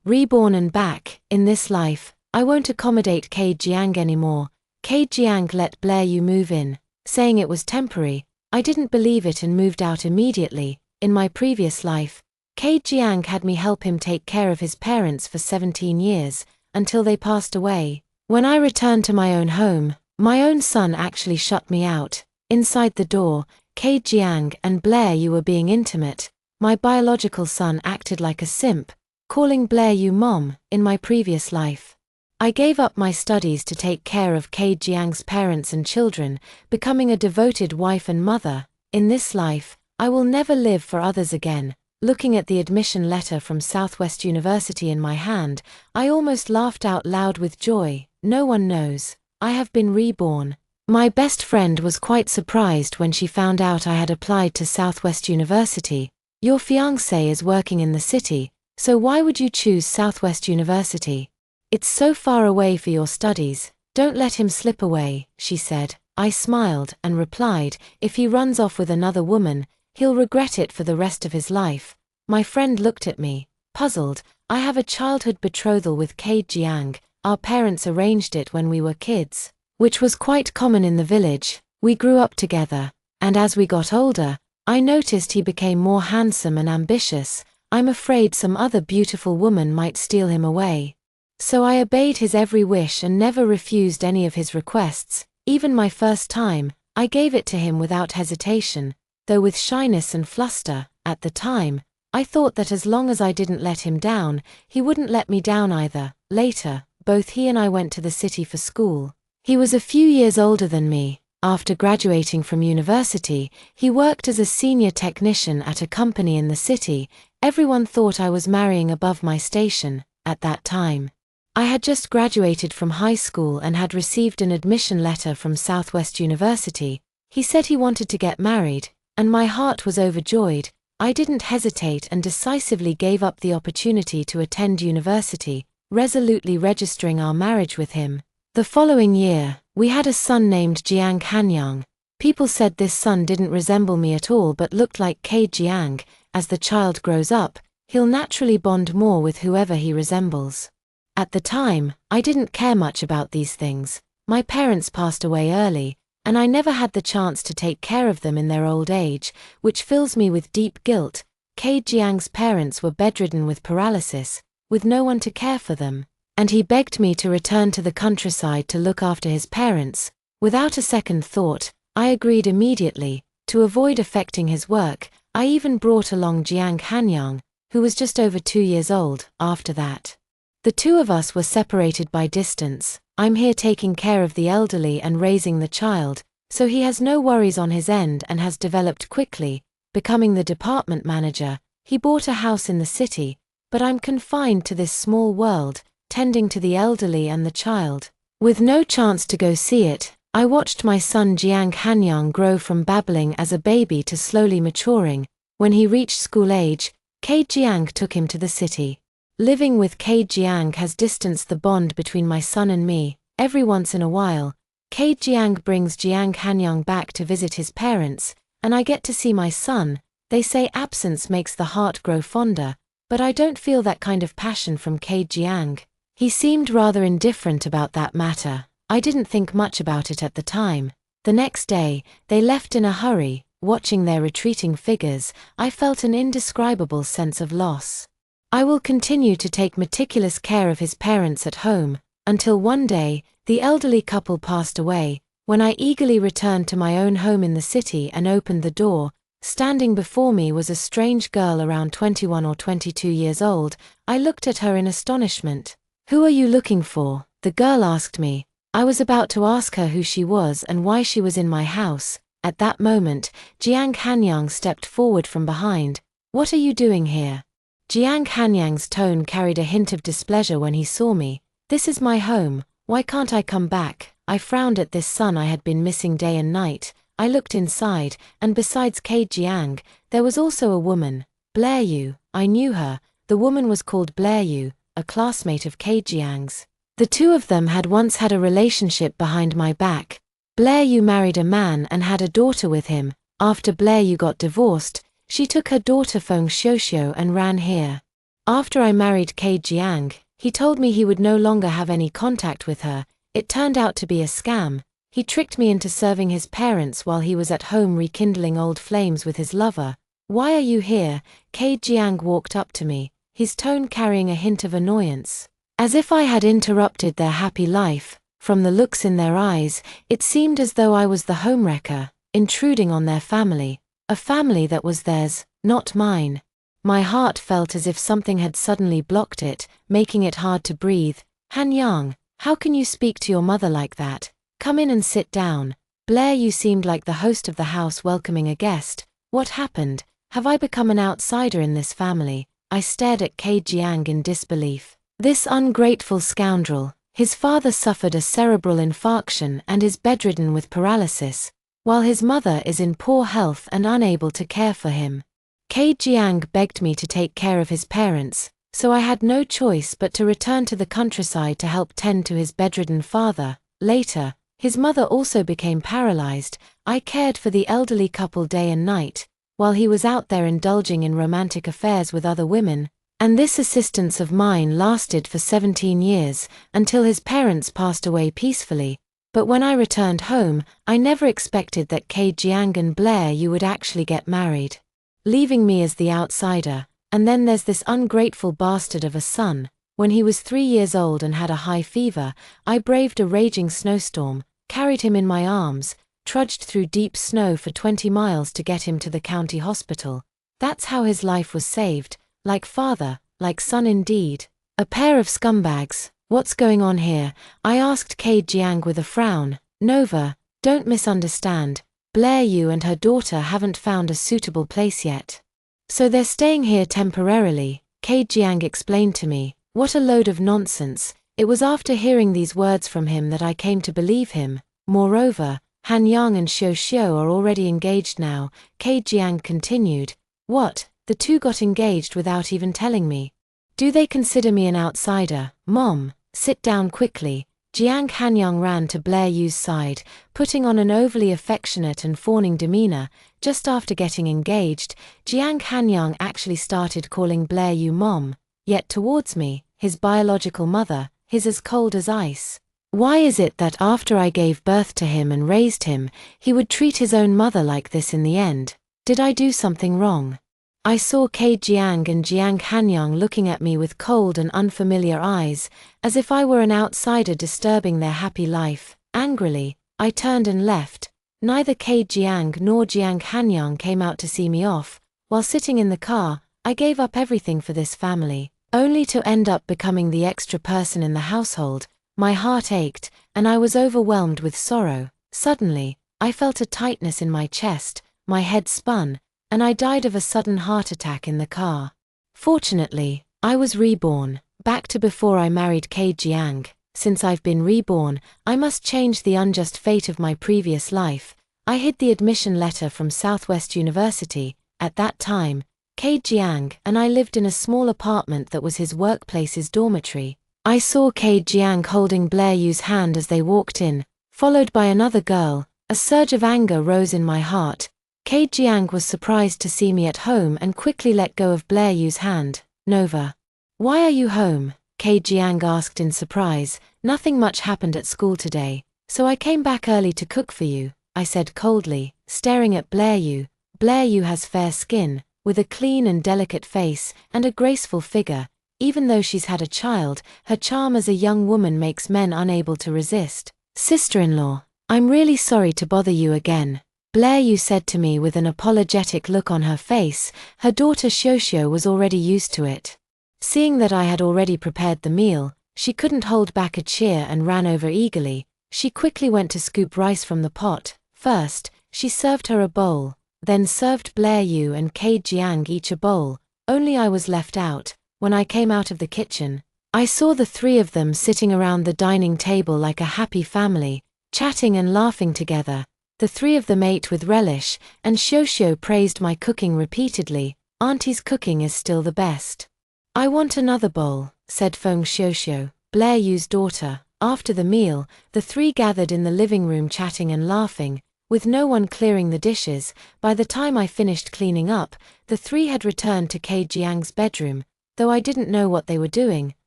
Reborn and back, in this life, I won't accommodate Cade Jiang anymore. Cade Jiang let Blair Yu move in, saying it was temporary. I didn't believe it and moved out immediately. In my previous life, Cade Jiang had me help him take care of his parents for 17 years, until they passed away. When I returned to my own home, my own son actually shut me out. Inside the door, Cade Jiang and Blair Yu were being intimate. My biological son acted like a simp, calling Blair Yu mom. In my previous life, I gave up my studies to take care of Cade Jiang's parents and children, becoming a devoted wife and mother. In this life, I will never live for others again. Looking at the admission letter from Southwest University in my hand, I almost laughed out loud with joy. No one knows. I have been reborn. My best friend was quite surprised when she found out I had applied to Southwest University. Your fiancé is working in the city, so why would you choose Southwest University? It's so far away for your studies. Don't let him slip away, she said. I smiled and replied, if he runs off with another woman, he'll regret it for the rest of his life. My friend looked at me, puzzled. I have a childhood betrothal with Cade Jiang. Our parents arranged it when we were kids, which was quite common in the village. We grew up together, and as we got older, I noticed he became more handsome and ambitious. I'm afraid some other beautiful woman might steal him away. So I obeyed his every wish and never refused any of his requests. Even my first time, I gave it to him without hesitation, though with shyness and fluster. At the time, I thought that as long as I didn't let him down, he wouldn't let me down either. Later, both he and I went to the city for school. He was a few years older than me. After graduating from university, he worked as a senior technician at a company in the city. Everyone thought I was marrying above my station. At that time, I had just graduated from high school and had received an admission letter from Southwest University. He said he wanted to get married, and my heart was overjoyed. I didn't hesitate and decisively gave up the opportunity to attend university, resolutely registering our marriage with him. The following year, we had a son named Jiang Hanyang. People said this son didn't resemble me at all but looked like Cade Jiang. As the child grows up, he'll naturally bond more with whoever he resembles. At the time, I didn't care much about these things. My parents passed away early, and I never had the chance to take care of them in their old age, which fills me with deep guilt. Cade Jiang's parents were bedridden with paralysis, with no one to care for them, and he begged me to return to the countryside to look after his parents. Without a second thought, I agreed immediately. To avoid affecting his work, I even brought along Jiang Hanyang, who was just over 2 years old. After that, the two of us were separated by distance. I'm here taking care of the elderly and raising the child, so he has no worries on his end and has developed quickly, becoming the department manager. He bought a house in the city, but I'm confined to this small world, tending to the elderly and the child. With no chance to go see it, I watched my son Jiang Hanyang grow from babbling as a baby to slowly maturing. When he reached school age, Cade Jiang took him to the city. Living with Cade Jiang has distanced the bond between my son and me. Every once in a while, Cade Jiang brings Jiang Hanyang back to visit his parents, and I get to see my son. They say absence makes the heart grow fonder, but I don't feel that kind of passion from Cade Jiang. He seemed rather indifferent about that matter. I didn't think much about it at the time. The next day, they left in a hurry. Watching their retreating figures, I felt an indescribable sense of loss. I will continue to take meticulous care of his parents at home, until one day, the elderly couple passed away. When I eagerly returned to my own home in the city and opened the door, standing before me was a strange girl around 21 or 22 years old. I looked at her in astonishment. "Who are you looking for?" the girl asked me. I was about to ask her who she was and why she was in my house. At that moment, Jiang Hanyang stepped forward from behind. "What are you doing here?" Jiang Hanyang's tone carried a hint of displeasure when he saw me. "This is my home, why can't I come back?" I frowned at this son I had been missing day and night. I looked inside, and besides Cade Jiang, there was also a woman, Blair Yu. I knew her. The woman was called Blair Yu, a classmate of Cade Jiang's. The two of them had once had a relationship behind my back. Blair Yu married a man and had a daughter with him. After Blair Yu got divorced, she took her daughter Feng Xiuxiu and ran here. After I married K Jiang, he told me he would no longer have any contact with her. It turned out to be a scam. He tricked me into serving his parents while he was at home rekindling old flames with his lover. Why are you here? K Jiang walked up to me, his tone carrying a hint of annoyance. As if I had interrupted their happy life. From the looks in their eyes, it seemed as though I was the homewrecker, intruding on their family. A family that was theirs, not mine. My heart felt as if something had suddenly blocked it, making it hard to breathe. Han Yang, how can you speak to your mother like that? Come in and sit down. Blair, you seemed like the host of the house welcoming a guest. What happened? Have I become an outsider in this family? I stared at K Jiang in disbelief. This ungrateful scoundrel. His father suffered a cerebral infarction and is bedridden with paralysis, while his mother is in poor health and unable to care for him. K Jiang begged me to take care of his parents, so I had no choice but to return to the countryside to help tend to his bedridden father. Later, his mother also became paralyzed. I cared for the elderly couple day and night, while he was out there indulging in romantic affairs with other women, and this assistance of mine lasted for 17 years, until his parents passed away peacefully. But when I returned home, I never expected that K Jiang and Blair you would actually get married, leaving me as the outsider. And then there's this ungrateful bastard of a son. When he was 3 years old and had a high fever, I braved a raging snowstorm, carried him in my arms, trudged through deep snow for 20 miles to get him to the county hospital. That's how his life was saved. Like father, like son indeed. A pair of scumbags. What's going on here? I asked K Jiang with a frown. Nova, don't misunderstand. Blair you and her daughter haven't found a suitable place yet. So they're staying here temporarily, K Jiang explained to me. What a load of nonsense. It was after hearing these words from him that I came to believe him. Moreover, Han Yang and Xiao Xiao are already engaged now, K Jiang continued. What? The two got engaged without even telling me. Do they consider me an outsider? Mom, sit down quickly. Jiang Hanyang ran to Blair Yu's side, putting on an overly affectionate and fawning demeanor. Just after getting engaged, Jiang Hanyang actually started calling Blair Yu Mom, yet towards me, his biological mother, he's as cold as ice. Why is it that after I gave birth to him and raised him, he would treat his own mother like this in the end? Did I do something wrong? I saw K Jiang and Jiang Hanyang looking at me with cold and unfamiliar eyes, as if I were an outsider disturbing their happy life. Angrily, I turned and left. Neither K Jiang nor Jiang Hanyang came out to see me off. While sitting in the car, I gave up everything for this family, only to end up becoming the extra person in the household. My heart ached, and I was overwhelmed with sorrow. Suddenly, I felt a tightness in my chest, my head spun, and I died of a sudden heart attack in the car. Fortunately, I was reborn, back to before I married K Jiang. Since I've been reborn, I must change the unjust fate of my previous life. I hid the admission letter from Southwest University. At that time, K Jiang and I lived in a small apartment that was his workplace's dormitory. I saw K Jiang holding Blair Yu's hand as they walked in, followed by another girl. A surge of anger rose in my heart. K Jiang was surprised to see me at home and quickly let go of Blair Yu's hand. Nova, why are you home? K Jiang asked in surprise. Nothing much happened at school today, so I came back early to cook for you, I said coldly, staring at Blair Yu. Blair Yu has fair skin, with a clean and delicate face, and a graceful figure. Even though she's had a child, her charm as a young woman makes men unable to resist. Sister-in-law, I'm really sorry to bother you again, Blair Yu said to me with an apologetic look on her face. Her daughter Xiaoxiao was already used to it. Seeing that I had already prepared the meal, she couldn't hold back a cheer and ran over eagerly. She quickly went to scoop rice from the pot. First, she served her a bowl, then served Blair Yu and K Jiang each a bowl. Only I was left out. When I came out of the kitchen, I saw the three of them sitting around the dining table like a happy family, chatting and laughing together. The three of them ate with relish, and Xiaoxiao praised my cooking repeatedly. Auntie's cooking is still the best. I want another bowl, said Feng Xiaoxiao, Blair Yu's daughter. After the meal, the three gathered in the living room chatting and laughing, with no one clearing the dishes. By the time I finished cleaning up, the three had returned to K Jiang's bedroom. though I didn't know what they were doing,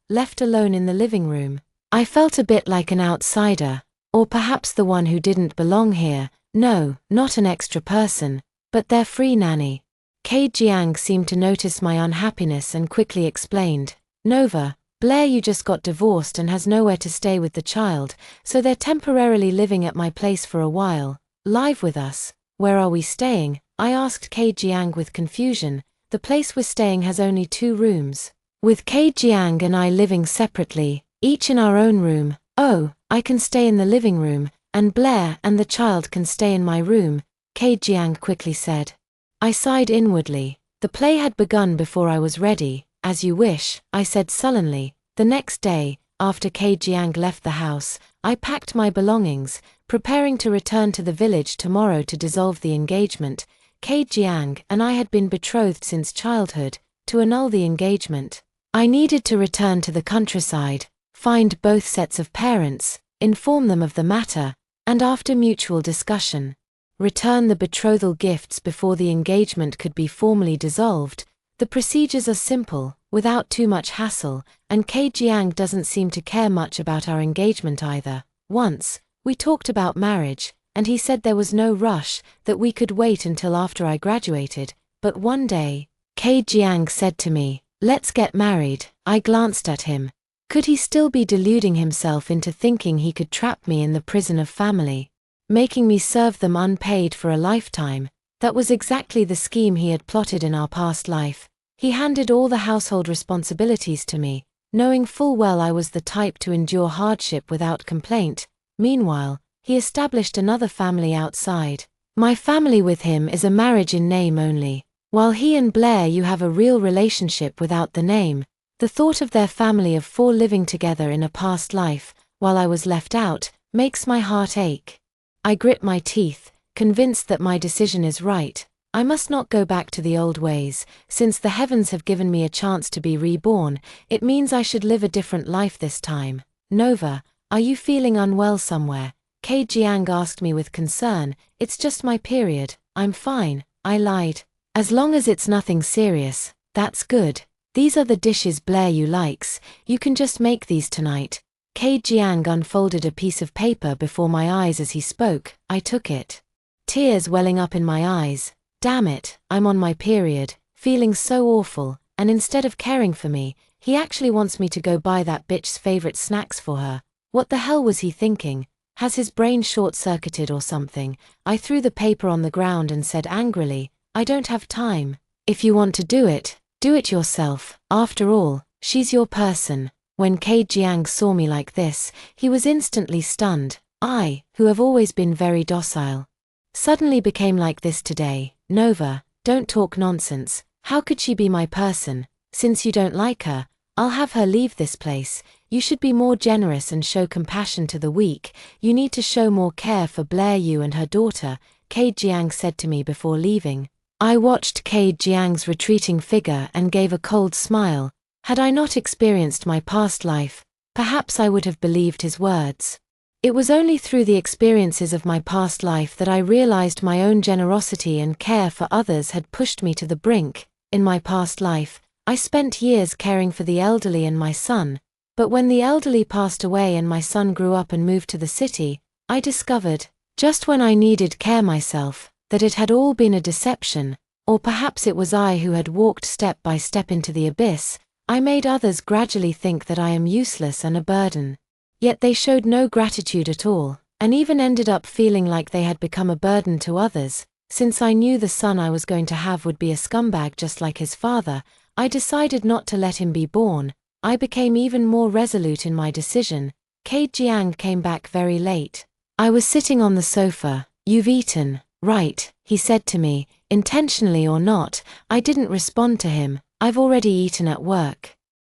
left alone in the living room. I felt a bit like an outsider, or perhaps the one who didn't belong here. No, not an extra person, but their free nanny. Jiang seemed to notice my unhappiness and quickly explained, "Nova, Blair you just got divorced and has nowhere to stay with the child, so they're temporarily living at my place for a while, live with us." "Where are we staying?" I asked Jiang with confusion. "The place we're staying has only 2 rooms. With Jiang and I living separately, each in our own room." "Oh, I can stay in the living room, and Blair and the child can stay in my room," Jiang quickly said. I sighed inwardly. The play had begun before I was ready. "As you wish," I said sullenly. The next day, after Jiang left the house, I packed my belongings, preparing to return to the village tomorrow to dissolve the engagement. Jiang and I had been betrothed since childhood. To annul the engagement, I needed to return to the countryside, find both sets of parents, inform them of the matter, and after mutual discussion, return the betrothal gifts before the engagement could be formally dissolved. The procedures are simple, without too much hassle, and Jiang doesn't seem to care much about our engagement either. Once, we talked about marriage, and he said there was no rush, that we could wait until after I graduated. But one day, Jiang said to me, "Let's get married." I glanced at him. Could he still be deluding himself into thinking he could trap me in the prison of family, making me serve them unpaid for a lifetime? That was exactly the scheme he had plotted in our past life. He handed all the household responsibilities to me, knowing full well I was the type to endure hardship without complaint. Meanwhile, he established another family outside. My family with him is a marriage in name only, while he and Blair you have a real relationship without the name. The thought of their family of 4 living together in a past life, while I was left out, makes my heart ache. I grit my teeth, convinced that my decision is right. I must not go back to the old ways. Since the heavens have given me a chance to be reborn, it means I should live a different life this time. "Nova, are you feeling unwell somewhere?" Jiang asked me with concern. "It's just my period." "I'm fine," I lied. "As long as it's nothing serious, that's good. These are the dishes Blair you likes. You can just make these tonight." Jiang unfolded a piece of paper before my eyes as he spoke. I took it. Tears welling up in my eyes. Damn it, I'm on my period, feeling so awful, and instead of caring for me, he actually wants me to go buy that bitch's favorite snacks for her. What the hell was he thinking? Has his brain short-circuited or something? I threw the paper on the ground and said angrily, "I don't have time. If you want to do it yourself. After all, she's your person." When Jiang saw me like this, he was instantly stunned. I, who have always been very docile, suddenly became like this today. "Nova, don't talk nonsense. How could she be my person? Since you don't like her, I'll have her leave this place. You should be more generous and show compassion to the weak. You need to show more care for Blair you and her daughter," Jiang said to me before leaving. I watched Jiang's retreating figure and gave a cold smile. Had I not experienced my past life, perhaps I would have believed his words. It was only through the experiences of my past life that I realized my own generosity and care for others had pushed me to the brink. In my past life, I spent years caring for the elderly and my son, but when the elderly passed away and my son grew up and moved to the city, I discovered, just when I needed care myself, that it had all been a deception, or perhaps it was I who had walked step by step into the abyss. I made others gradually think that I am useless and a burden. Yet they showed no gratitude at all, and even ended up feeling like they had become a burden to others. Since I knew the son I was going to have would be a scumbag just like his father, I decided not to let him be born. I became even more resolute in my decision. Jiang came back very late. I was sitting on the sofa. "You've eaten, right?" he said to me, intentionally or not. I didn't respond to him. "I've already eaten at work."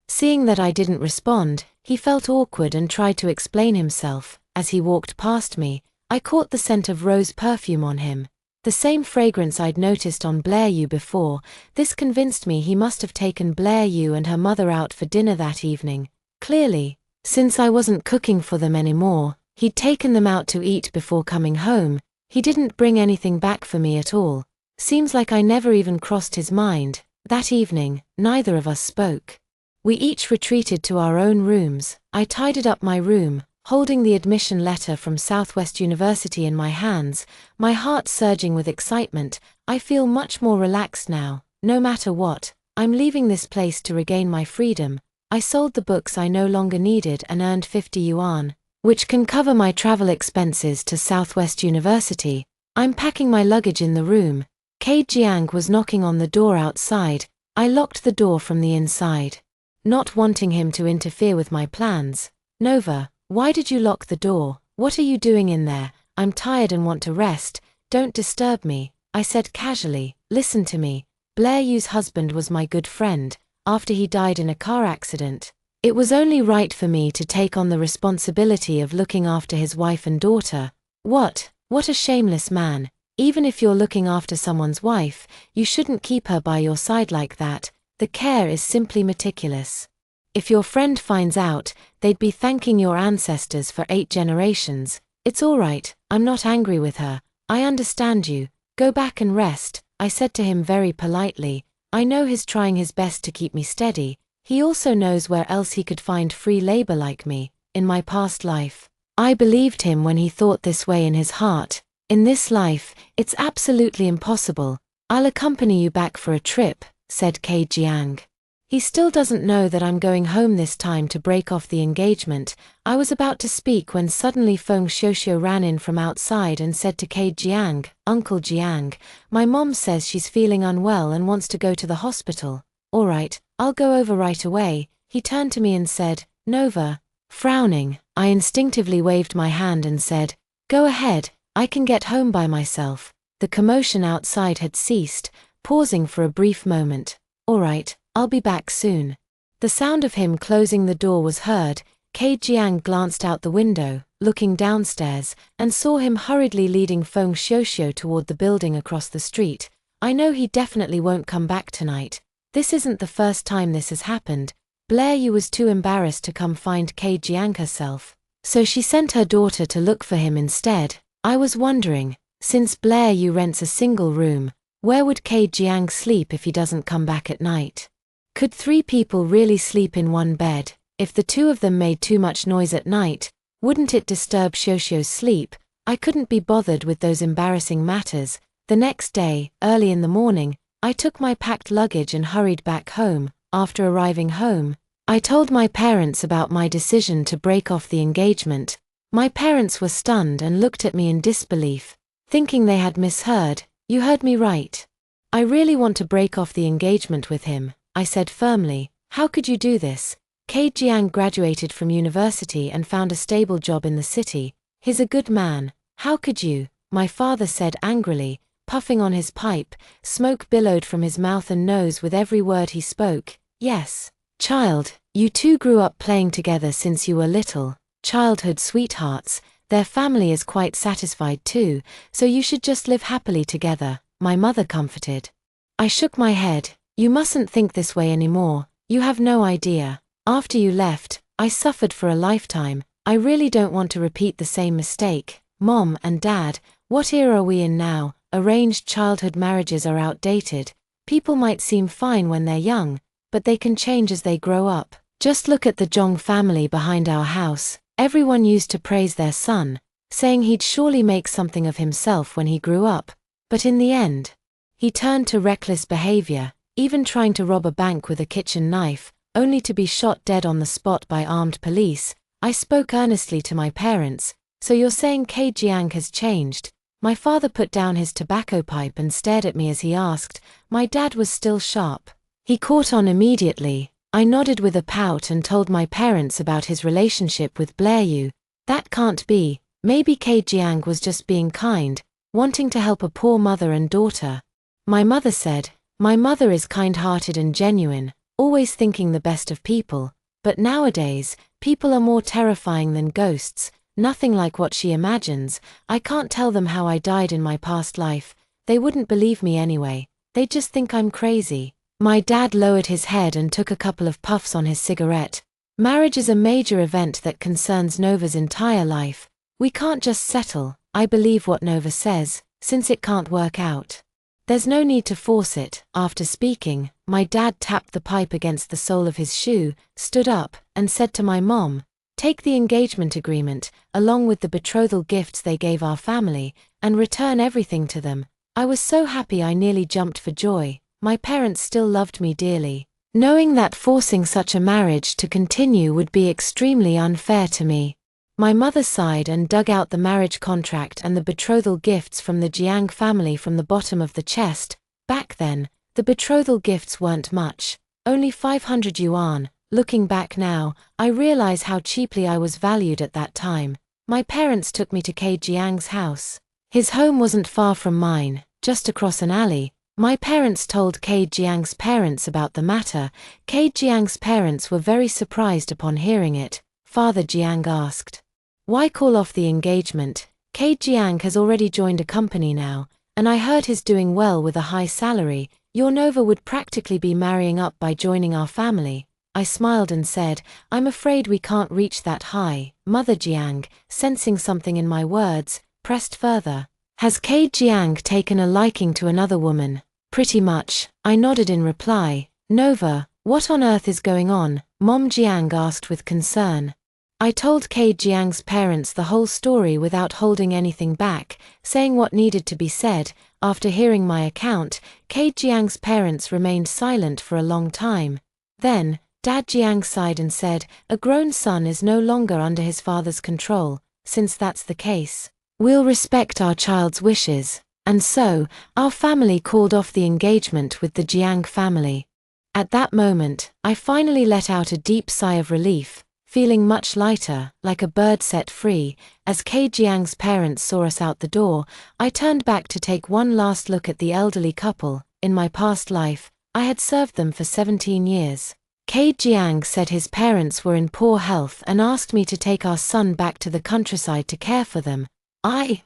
Seeing that I didn't respond, he felt awkward and tried to explain himself. As he walked past me, I caught the scent of rose perfume on him, the same fragrance I'd noticed on Blair Yu before. This convinced me he must have taken Blair Yu and her mother out for dinner that evening. Clearly, since I wasn't cooking for them anymore, he'd taken them out to eat before coming home. He didn't bring anything back for me at all. Seems like I never even crossed his mind. That evening, neither of us spoke. We each retreated to our own rooms. I tidied up my room, holding the admission letter from Southwest University in my hands, my heart surging with excitement. I feel much more relaxed now. No matter what, I'm leaving this place to regain my freedom. I sold the books I no longer needed and earned 50 yuan, which can cover my travel expenses to Southwest University. I'm packing my luggage in the room. Jiang was knocking on the door outside. I locked the door from the inside, not wanting him to interfere with my plans. Nova, why did you lock the door? What are you doing in there? I'm tired and want to rest. Don't disturb me, I said casually. Listen to me. Blair Yu's husband was my good friend. After he died in a car accident, it was only right for me to take on the responsibility of looking after his wife and daughter. What a shameless man. Even if you're looking after someone's wife, you shouldn't keep her by your side like that. The care is simply meticulous. If your friend finds out, they'd be thanking your ancestors for 8 generations. It's all right, I'm not angry with her. I understand you. Go back and rest, I said to him very politely. I know he's trying his best to keep me steady. He also knows where else he could find free labor like me, in my past life. I believed him when he thought this way in his heart. In this life, it's absolutely impossible. I'll accompany you back for a trip, said Jiang. He still doesn't know that I'm going home this time to break off the engagement. I was about to speak when suddenly Feng Xiuxiu ran in from outside and said to Jiang, Uncle Jiang, my mom says she's feeling unwell and wants to go to the hospital. All right, I'll go over right away. He turned to me and said, Nova. Frowning, I instinctively waved my hand and said, Go ahead, I can get home by myself. The commotion outside had ceased, pausing for a brief moment. All right, I'll be back soon. The sound of him closing the door was heard. Jiang glanced out the window, looking downstairs, and saw him hurriedly leading Feng Xiuxiu toward the building across the street. I know he definitely won't come back tonight. This isn't the first time this has happened. Blair Yu was too embarrassed to come find Jiang herself, so she sent her daughter to look for him instead. I was wondering, since Blair Yu rents a single room, where would Jiang sleep if he doesn't come back at night? Could 3 people really sleep in one bed? If the 2 of them made too much noise at night, wouldn't it disturb Xiuxiu's sleep? I couldn't be bothered with those embarrassing matters. The next day, early in the morning, I took my packed luggage and hurried back home. After arriving home, I told my parents about my decision to break off the engagement. My parents were stunned and looked at me in disbelief, thinking they had misheard. You heard me right. I really want to break off the engagement with him, I said firmly. How could you do this? Jiang graduated from university and found a stable job in the city. He's a good man. How could you? My father said angrily, puffing on his pipe. Smoke billowed from his mouth and nose with every word he spoke. Yes, child, you 2 grew up playing together since you were little. Childhood sweethearts. Their family is quite satisfied too, so you should just live happily together, my mother comforted. I shook my head. You mustn't think this way anymore. You have no idea. After you left, I suffered for a lifetime. I really don't want to repeat the same mistake. Mom and Dad, what era are we in now? Arranged childhood marriages are outdated. People might seem fine when they're young, but they can change as they grow up. Just look at the Zhong family behind our house. Everyone used to praise their son, saying he'd surely make something of himself when he grew up. But in the end, he turned to reckless behavior, even trying to rob a bank with a kitchen knife, only to be shot dead on the spot by armed police. I spoke earnestly to my parents. So you're saying Jiang has changed? My father put down his tobacco pipe and stared at me as he asked. My dad was still sharp. He caught on immediately. I nodded with a pout and told my parents about his relationship with Blair Yu. That can't be. Maybe Jiang was just being kind, wanting to help a poor mother and daughter. My mother said, my mother is kind-hearted and genuine, always thinking the best of people. But nowadays, people are more terrifying than ghosts, nothing like what she imagines. I can't tell them how I died in my past life. They wouldn't believe me anyway. They'd just think I'm crazy. My dad lowered his head and took a couple of puffs on his cigarette. Marriage is a major event that concerns Nova's entire life. We can't just settle. I believe what Nova says, since it can't work out. There's no need to force it." After speaking, my dad tapped the pipe against the sole of his shoe, stood up, and said to my mom, "Take the engagement agreement, along with the betrothal gifts they gave our family, and return everything to them." I was so happy I nearly jumped for joy. My parents still loved me dearly, knowing that forcing such a marriage to continue would be extremely unfair to me. My mother sighed and dug out the marriage contract and the betrothal gifts from the Jiang family from the bottom of the chest. Back then, the betrothal gifts weren't much, only 500 yuan. Looking back now, I realize how cheaply I was valued at that time. My parents took me to K. Jiang's house. His home wasn't far from mine, just across an alley. My parents told K. Jiang's parents about the matter. K. Jiang's parents were very surprised upon hearing it. Father Jiang asked, "Why call off the engagement? K. Jiang has already joined a company now, and I heard he's doing well with a high salary. Your Nova would practically be marrying up by joining our family." I smiled and said, "I'm afraid we can't reach that high." Mother Jiang, sensing something in my words, pressed further. "Has K. Jiang taken a liking to another woman?" "Pretty much," I nodded in reply. "Nova, what on earth is going on?" Mom Jiang asked with concern. I told K. Jiang's parents the whole story without holding anything back, saying what needed to be said. After hearing my account, K. Jiang's parents remained silent for a long time. Then, Dad Jiang sighed and said, "A grown son is no longer under his father's control. Since that's the case, we'll respect our child's wishes." And so, our family called off the engagement with the Jiang family. At that moment, I finally let out a deep sigh of relief, feeling much lighter, like a bird set free. As K. Jiang's parents saw us out the door, I turned back to take one last look at the elderly couple. In my past life, I had served them for 17 years. K. Jiang said his parents were in poor health and asked me to take our son back to the countryside to care for them. I,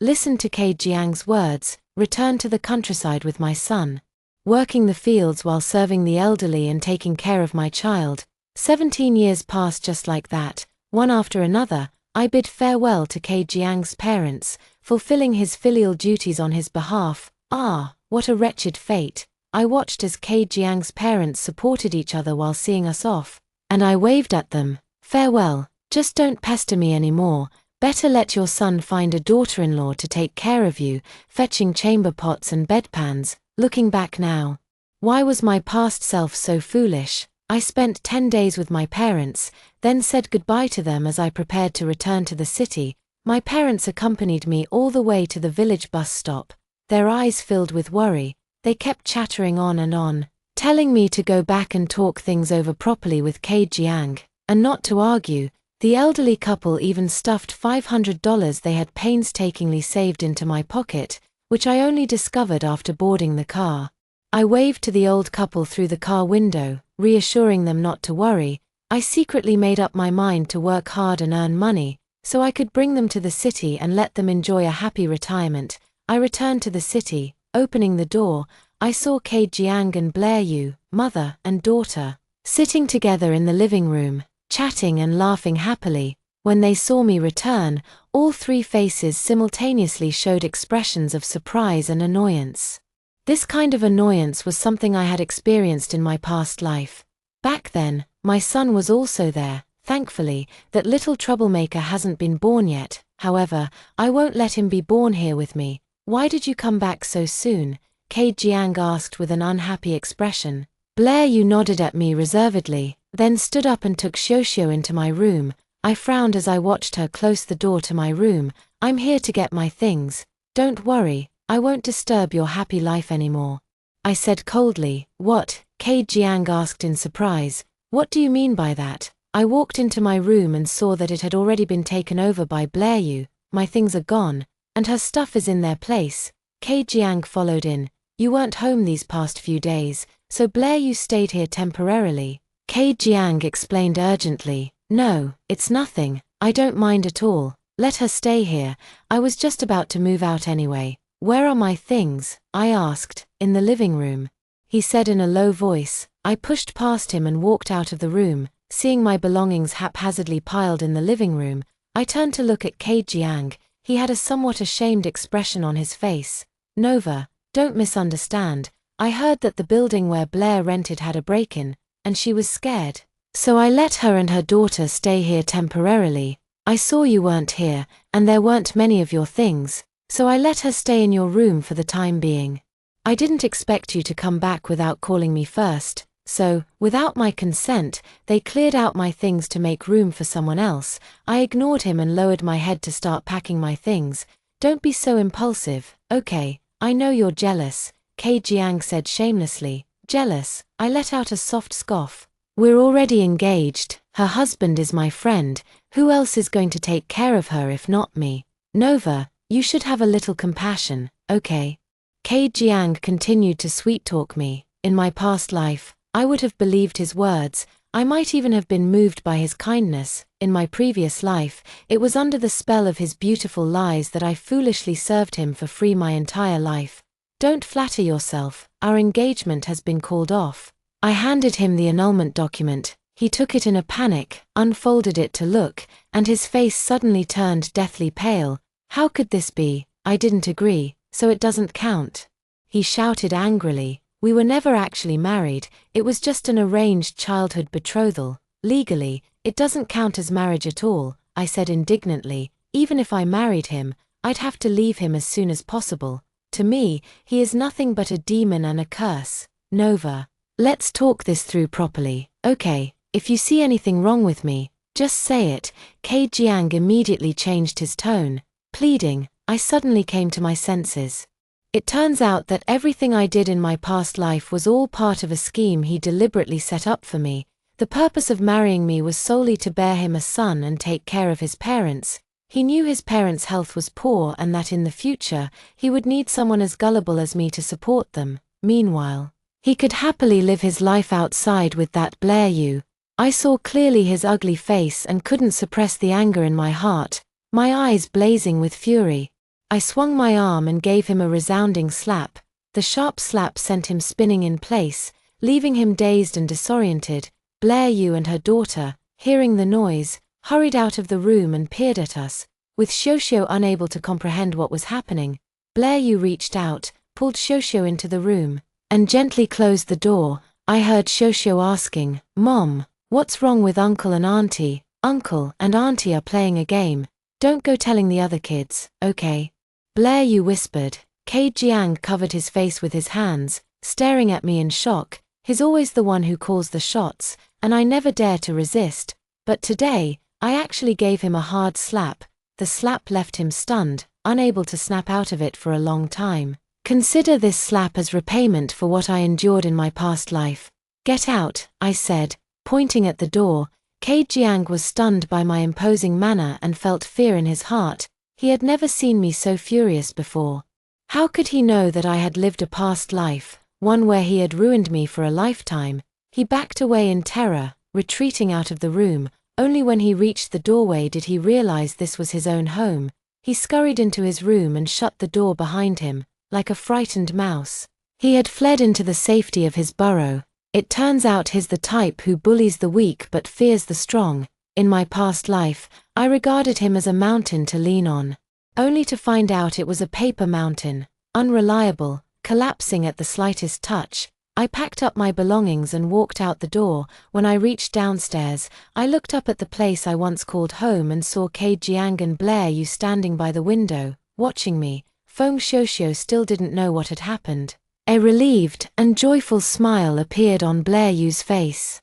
listened to K. Jiang's words, returned to the countryside with my son, working the fields while serving the elderly and taking care of my child. 17 years passed just like that. One after another, I bid farewell to K. Jiang's parents, fulfilling his filial duties on his behalf. Ah, what a wretched fate. I watched as K. Jiang's parents supported each other while seeing us off, and I waved at them. "Farewell, just don't pester me anymore. Better let your son find a daughter-in-law to take care of you," fetching chamber pots and bedpans. Looking back now, why was my past self so foolish? I spent 10 days with my parents, then said goodbye to them as I prepared to return to the city. My parents accompanied me all the way to the village bus stop. Their eyes filled with worry. They kept chattering on and on, telling me to go back and talk things over properly with K. Jiang, and not to argue. The elderly couple even stuffed $500 they had painstakingly saved into my pocket, which I only discovered after boarding the car. I waved to the old couple through the car window, reassuring them not to worry. I secretly made up my mind to work hard and earn money, so I could bring them to the city and let them enjoy a happy retirement. I returned to the city. Opening the door, I saw K. Jiang and Blair Yu, mother and daughter, sitting together in the living room, chatting and laughing happily. When they saw me return, all three faces simultaneously showed expressions of surprise and annoyance. This kind of annoyance was something I had experienced in my past life. Back then, my son was also there. Thankfully, that little troublemaker hasn't been born yet. However, I won't let him be born here with me. "Why did you come back so soon?" K. Jiang asked with an unhappy expression. Blair Yu nodded at me reservedly, then stood up and took Xiuxiu into my room. I frowned as I watched her close the door to my room. "I'm here to get my things. Don't worry, I won't disturb your happy life anymore," I said coldly. "What?" K. Jiang asked in surprise. "What do you mean by that?" I walked into my room and saw that it had already been taken over by Blair Yu. My things are gone, and her stuff is in their place. K. Jiang followed in. "You weren't home these past few days, so Blair Yu stayed here temporarily." K. Jiang explained urgently. "No, it's nothing. I don't mind at all. Let her stay here. I was just about to move out anyway." "Where are my things?" I asked. "In the living room," he said in a low voice. I pushed past him and walked out of the room. Seeing my belongings haphazardly piled in the living room, I turned to look at K. Jiang. He had a somewhat ashamed expression on his face. "Nova, Don't misunderstand. I heard that the building where Blair rented had a break-in, and she was scared. So I let her and her daughter stay here temporarily. I saw you weren't here, and there weren't many of your things, so I let her stay in your room for the time being. I didn't expect you to come back without calling me first, so, without my consent, they cleared out my things to make room for someone else. I ignored him and lowered my head to start packing my things. Don't be so impulsive, okay? I know you're jealous, Kei Jiang said shamelessly. Jealous? I let out a soft scoff. We're already engaged, her husband is my friend, who else is going to take care of her if not me? Nova, you should have a little compassion, okay? Kei Jiang continued to sweet-talk me. In my past life, I would have believed his words. I might even have been moved by his kindness. In my previous life, it was under the spell of his beautiful lies that I foolishly served him for free my entire life. Don't flatter yourself, our engagement has been called off. I handed him the annulment document. He took it in a panic, unfolded it to look, and his face suddenly turned deathly pale. How could this be? I didn't agree, so it doesn't count. He shouted angrily. We were never actually married, it was just an arranged childhood betrothal. Legally, it doesn't count as marriage at all, I said indignantly. Even if I married him, I'd have to leave him as soon as possible. To me, he is nothing but a demon and a curse. Nova, let's talk this through properly, okay? If you see anything wrong with me, just say it. Kei Jiang immediately changed his tone, pleading. I suddenly came to my senses. It turns out that everything I did in my past life was all part of a scheme he deliberately set up for me. The purpose of marrying me was solely to bear him a son and take care of his parents. He knew his parents' health was poor and that in the future, he would need someone as gullible as me to support them. Meanwhile, he could happily live his life outside with that Blair Yu. I saw clearly his ugly face and couldn't suppress the anger in my heart, my eyes blazing with fury. I swung my arm and gave him a resounding slap. The sharp slap sent him spinning in place, leaving him dazed and disoriented. Blair Yu and her daughter, hearing the noise, hurried out of the room and peered at us. With Xiaoxiao unable to comprehend what was happening, Blair Yu reached out, pulled Xiaoxiao into the room, and gently closed the door. I heard Xiaoxiao asking, Mom, what's wrong with Uncle and Auntie? Uncle and Auntie are playing a game. Don't go telling the other kids, okay? Blair Yu whispered. Kei Jiang covered his face with his hands, staring at me in shock. He's always the one who calls the shots, and I never dare to resist. But today, I actually gave him a hard slap. The slap left him stunned, unable to snap out of it for a long time. Consider this slap as repayment for what I endured in my past life. Get out, I said, pointing at the door. Kei Jiang was stunned by my imposing manner and felt fear in his heart. He had never seen me so furious before. How could he know that I had lived a past life, one where he had ruined me for a lifetime? He backed away in terror, retreating out of the room. Only when he reached the doorway did he realize this was his own home. He scurried into his room and shut the door behind him, like a frightened mouse. He had fled into the safety of his burrow. It turns out he's the type who bullies the weak but fears the strong. In my past life, I regarded him as a mountain to lean on, only to find out it was a paper mountain, unreliable, collapsing at the slightest touch. I packed up my belongings and walked out the door. When I reached downstairs, I looked up at the place I once called home and saw Kei Jiang and Blair Yu standing by the window, watching me. Feng Xiaoxiao still didn't know what had happened. A relieved and joyful smile appeared on Blair Yu's face.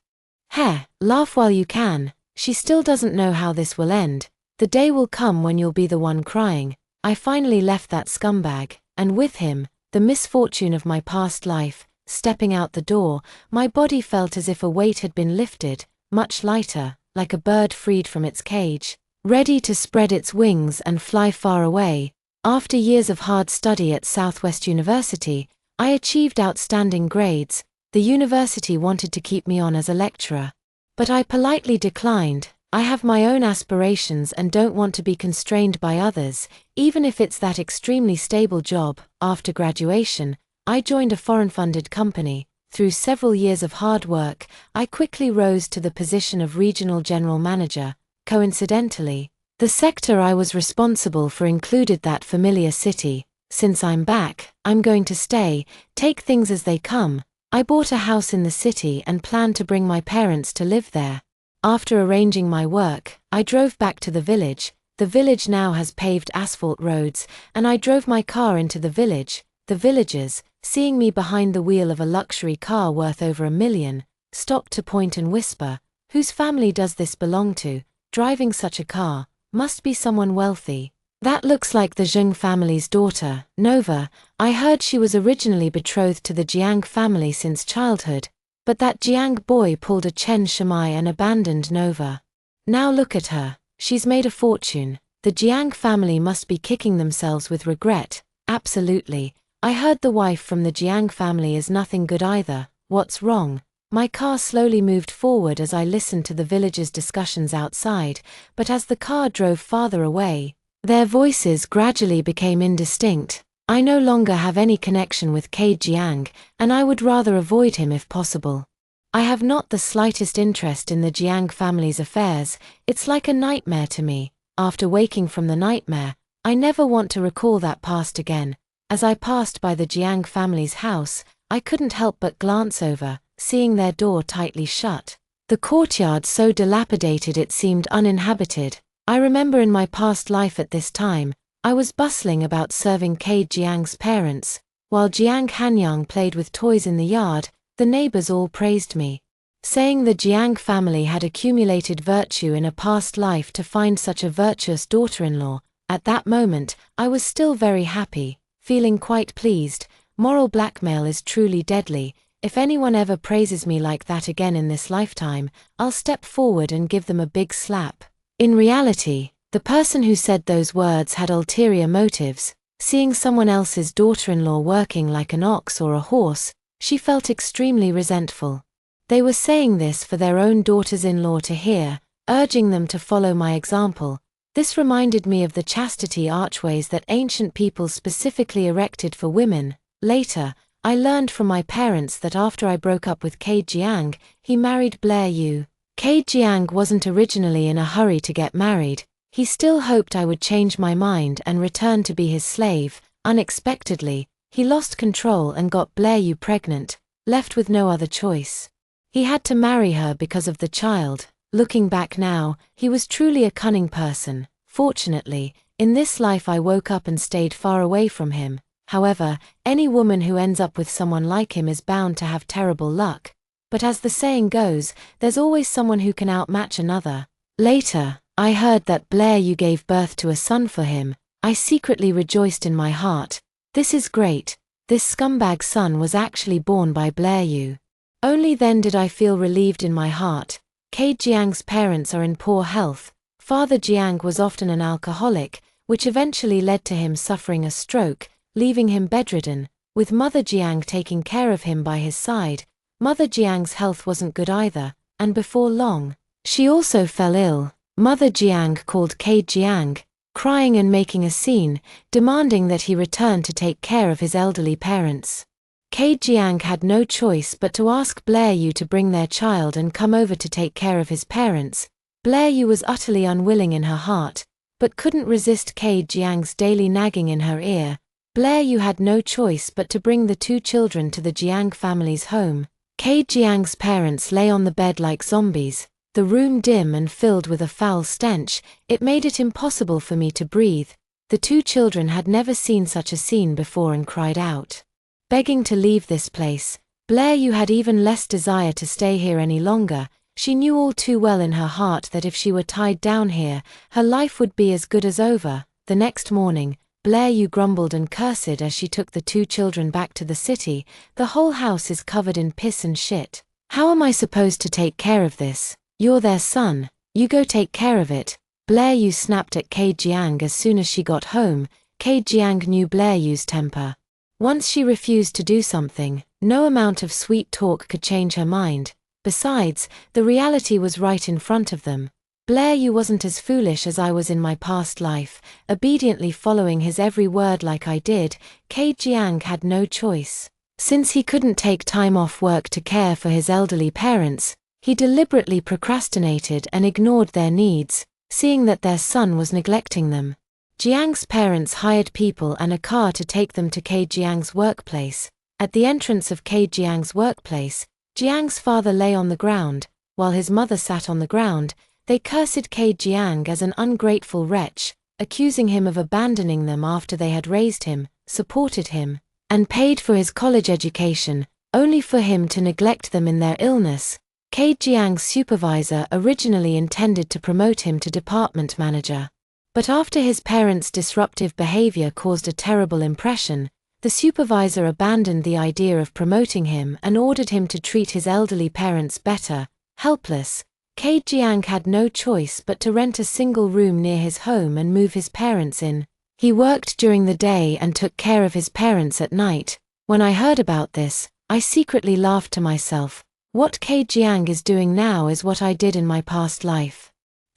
Heh, laugh while you can. She still doesn't know how this will end. The day will come when you'll be the one crying. I finally left that scumbag, and with him, the misfortune of my past life. Stepping out the door, my body felt as if a weight had been lifted, much lighter, like a bird freed from its cage, ready to spread its wings and fly far away. After years of hard study at Southwest University, I achieved outstanding grades. The university wanted to keep me on as a lecturer. But I politely declined. I have my own aspirations and don't want to be constrained by others, even if it's that extremely stable job. After graduation, I joined a foreign-funded company. Through several years of hard work, I quickly rose to the position of regional general manager. Coincidentally, the sector I was responsible for included that familiar city. Since I'm back, I'm going to stay, take things as they come. I bought a house in the city and planned to bring my parents to live there. After arranging my work, I drove back to the village. The village now has paved asphalt roads, and I drove my car into the village. The villagers, seeing me behind the wheel of a luxury car worth over $1 million, stopped to point and whisper, "Whose family does this belong to? Driving such a car, must be someone wealthy." That looks like the Zheng family's daughter, Nova. I heard she was originally betrothed to the Jiang family since childhood, but that Jiang boy pulled a Chen Shimai and abandoned Nova. Now look at her, she's made a fortune. The Jiang family must be kicking themselves with regret. Absolutely. I heard the wife from the Jiang family is nothing good either. What's wrong? My car slowly moved forward as I listened to the villagers' discussions outside, but as the car drove farther away, their voices gradually became indistinct. I no longer have any connection with Ke Jiang, and I would rather avoid him if possible. I have not the slightest interest in the Jiang family's affairs. It's like a nightmare to me. After waking from the nightmare, I never want to recall that past again. As I passed by the Jiang family's house, I couldn't help but glance over, seeing their door tightly shut. The courtyard so dilapidated it seemed uninhabited. I remember in my past life at this time, I was bustling about serving Ke Jiang's parents. While Jiang Hanyang played with toys in the yard, the neighbors all praised me, saying the Jiang family had accumulated virtue in a past life to find such a virtuous daughter-in-law. At that moment, I was still very happy, feeling quite pleased. Moral blackmail is truly deadly. If anyone ever praises me like that again in this lifetime, I'll step forward and give them a big slap. In reality, the person who said those words had ulterior motives. Seeing someone else's daughter-in-law working like an ox or a horse, she felt extremely resentful. They were saying this for their own daughters-in-law to hear, urging them to follow my example. This reminded me of the chastity archways that ancient peoples specifically erected for women. Later, I learned from my parents that after I broke up with Ke Jiang, he married Blair Yu. Ke Jiang wasn't originally in a hurry to get married. He still hoped I would change my mind and return to be his slave. Unexpectedly, he lost control and got Blair Yu pregnant, left with no other choice. He had to marry her because of the child. Looking back now, he was truly a cunning person. Fortunately, in this life I woke up and stayed far away from him. However, any woman who ends up with someone like him is bound to have terrible luck. But as the saying goes, there's always someone who can outmatch another. Later, I heard that Blair Yu gave birth to a son for him. I secretly rejoiced in my heart. This is great. This scumbag son was actually born by Blair Yu. Only then did I feel relieved in my heart. Ke Jiang's parents are in poor health. Father Jiang was often an alcoholic, which eventually led to him suffering a stroke, leaving him bedridden. With Mother Jiang taking care of him by his side, Mother Jiang's health wasn't good either, and before long, she also fell ill. Mother Jiang called Ke Jiang, crying and making a scene, demanding that he return to take care of his elderly parents. Ke Jiang had no choice but to ask Blair Yu to bring their child and come over to take care of his parents. Blair Yu was utterly unwilling in her heart, but couldn't resist Ke Jiang's daily nagging in her ear. Blair Yu had no choice but to bring the two children to the Jiang family's home. Ke Jiang's parents lay on the bed like zombies, the room dim and filled with a foul stench. It made it impossible for me to breathe. The two children had never seen such a scene before and cried out, begging to leave this place. Blair Yu had even less desire to stay here any longer. She knew all too well in her heart that if she were tied down here, her life would be as good as over. The next morning, Blair Yu grumbled and cursed as she took the two children back to the city. The whole house is covered in piss and shit. How am I supposed to take care of this? You're their son. You go take care of it. Blair Yu snapped at Ke Jiang as soon as she got home. Ke Jiang knew Blair Yu's temper. Once she refused to do something, no amount of sweet talk could change her mind. Besides, the reality was right in front of them. Blair Yu wasn't as foolish as I was in my past life, obediently following his every word like I did. Ke Jiang had no choice. Since he couldn't take time off work to care for his elderly parents, he deliberately procrastinated and ignored their needs, seeing that their son was neglecting them. Jiang's parents hired people and a car to take them to Jiang's workplace. At the entrance of Jiang's workplace, Jiang's father lay on the ground, while his mother sat on the ground. They cursed Jiang as an ungrateful wretch, accusing him of abandoning them after they had raised him, supported him, and paid for his college education, only for him to neglect them in their illness. Jiang's supervisor originally intended to promote him to department manager. But after his parents' disruptive behavior caused a terrible impression, the supervisor abandoned the idea of promoting him and ordered him to treat his elderly parents better. Helpless, Jiang had no choice but to rent a single room near his home and move his parents in. He worked during the day and took care of his parents at night. When I heard about this, I secretly laughed to myself. What Jiang is doing now is what I did in my past life.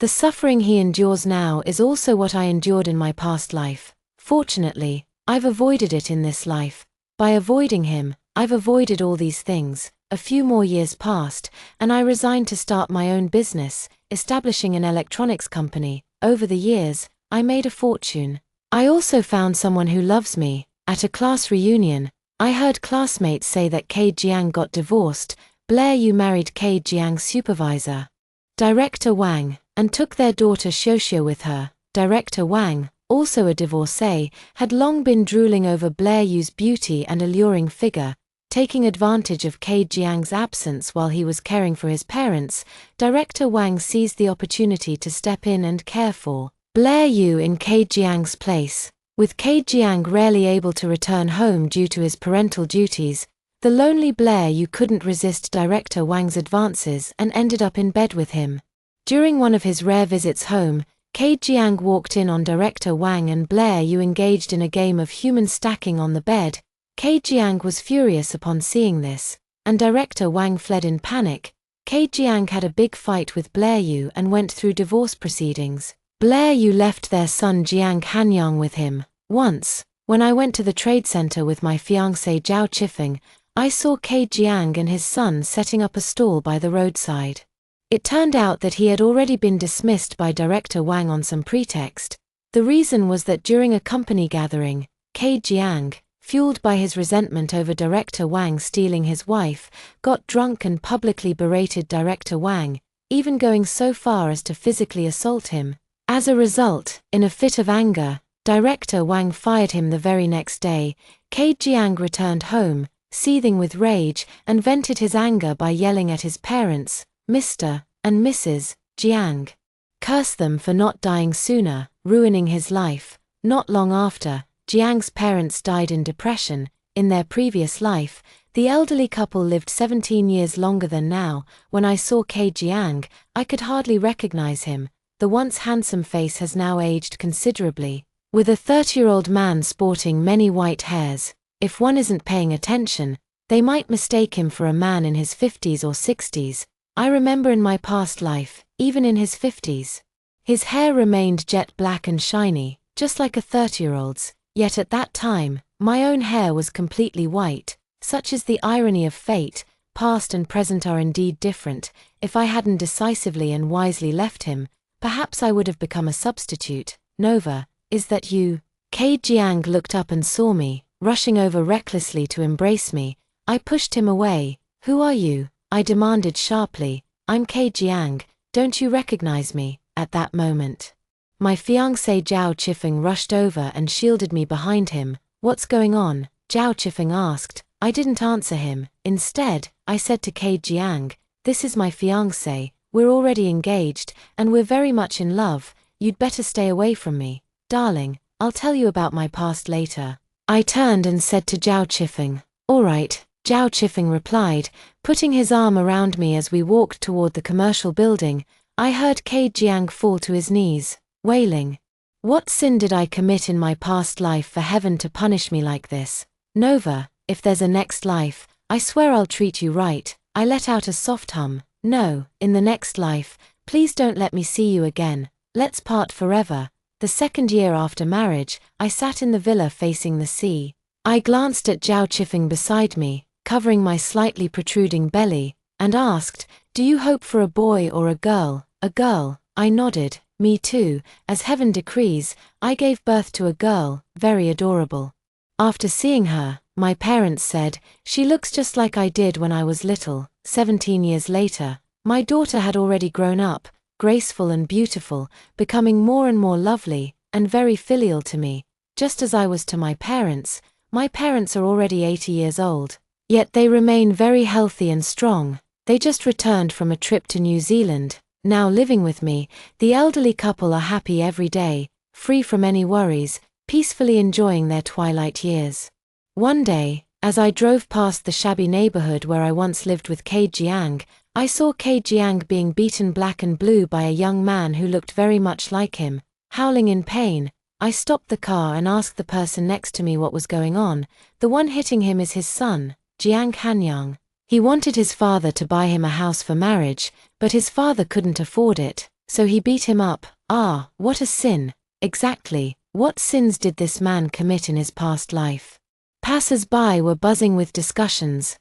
The suffering he endures now is also what I endured in my past life. Fortunately, I've avoided it in this life. By avoiding him, I've avoided all these things. A few more years passed, and I resigned to start my own business, establishing an electronics company. Over the years, I made a fortune. I also found someone who loves me. At a class reunion, I heard classmates say that Jiang got divorced. Blair Yu married Jiang's supervisor, Director Wang, and took their daughter Xiuxiu with her. Director Wang, also a divorcee, had long been drooling over Blair Yu's beauty and alluring figure. Taking advantage of Jiang's absence while he was caring for his parents, Director Wang seized the opportunity to step in and care for Blair Yu in Jiang's place. With Jiang rarely able to return home due to his parental duties, the lonely Blair Yu couldn't resist Director Wang's advances and ended up in bed with him. During one of his rare visits home, Jiang walked in on Director Wang and Blair Yu engaged in a game of human stacking on the bed. Jiang was furious upon seeing this, and Director Wang fled in panic. Jiang had a big fight with Blair Yu and went through divorce proceedings. Blair Yu left their son Jiang Hanyang with him. Once, when I went to the trade center with my fiancé Zhao Chifeng, I saw Jiang and his son setting up a stall by the roadside. It turned out that he had already been dismissed by Director Wang on some pretext. The reason was that during a company gathering, Jiang, fueled by his resentment over Director Wang stealing his wife, got drunk and publicly berated Director Wang, even going so far as to physically assault him. As a result, in a fit of anger, Director Wang fired him the very next day. Jiang returned home, seething with rage, and vented his anger by yelling at his parents, Mr. and Mrs. Jiang. Curse them for not dying sooner, ruining his life. Not long after, Jiang's parents died in depression. In their previous life, the elderly couple lived 17 years longer than now. When I saw Jiang, I could hardly recognize him. The once handsome face has now aged considerably, with a 30-year-old man sporting many white hairs. If one isn't paying attention, they might mistake him for a man in his 50s or 60s. I remember in my past life, even in his 50s, his hair remained jet black and shiny, just like a 30-year-old's, yet at that time, my own hair was completely white. Such is the irony of fate. Past and present are indeed different. If I hadn't decisively and wisely left him, perhaps I would have become a substitute. Nova, is that you? Jiang looked up and saw me, rushing over recklessly to embrace me. I pushed him away. Who are you? I demanded sharply. I'm Jiang, don't you recognize me? At that moment, my fiancé Zhao Chifeng rushed over and shielded me behind him. What's going on? Zhao Chifeng asked. I didn't answer him. Instead, I said to Jiang, this is my fiancé, we're already engaged, and we're very much in love. You'd better stay away from me. Darling, I'll tell you about my past later. I turned and said to Zhao Chifeng. All right, Zhao Chifeng replied, putting his arm around me as we walked toward the commercial building. I heard Jiang fall to his knees, wailing. What sin did I commit in my past life for heaven to punish me like this? Nova, if there's a next life, I swear I'll treat you right. I let out a soft hum. No, in the next life, please don't let me see you again. Let's part forever. The second year after marriage, I sat in the villa facing the sea. I glanced at Zhao Chifeng beside me, covering my slightly protruding belly, and asked, do you hope for a boy or a girl? A girl, I nodded. Me too, as heaven decrees, I gave birth to a girl, very adorable. After seeing her, my parents said, she looks just like I did when I was little. 17 years later, my daughter had already grown up, graceful and beautiful, becoming more and more lovely, and very filial to me, just as I was to my parents. My parents are already 80 years old, yet they remain very healthy and strong. They just returned from a trip to New Zealand, now living with me. The elderly couple are happy every day, free from any worries, peacefully enjoying their twilight years. One day, as I drove past the shabby neighborhood where I once lived with K Jiang, I saw K Jiang being beaten black and blue by a young man who looked very much like him, howling in pain. I stopped the car and asked the person next to me what was going on. The one hitting him is his son, Jiang Hanyang. He wanted his father to buy him a house for marriage, but his father couldn't afford it, so he beat him up. Ah, what a sin! Exactly, what sins did this man commit in his past life? Passers-by were buzzing with discussions.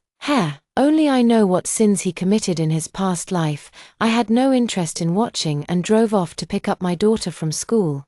Only I know what sins he committed in his past life. I had no interest in watching and drove off to pick up my daughter from school.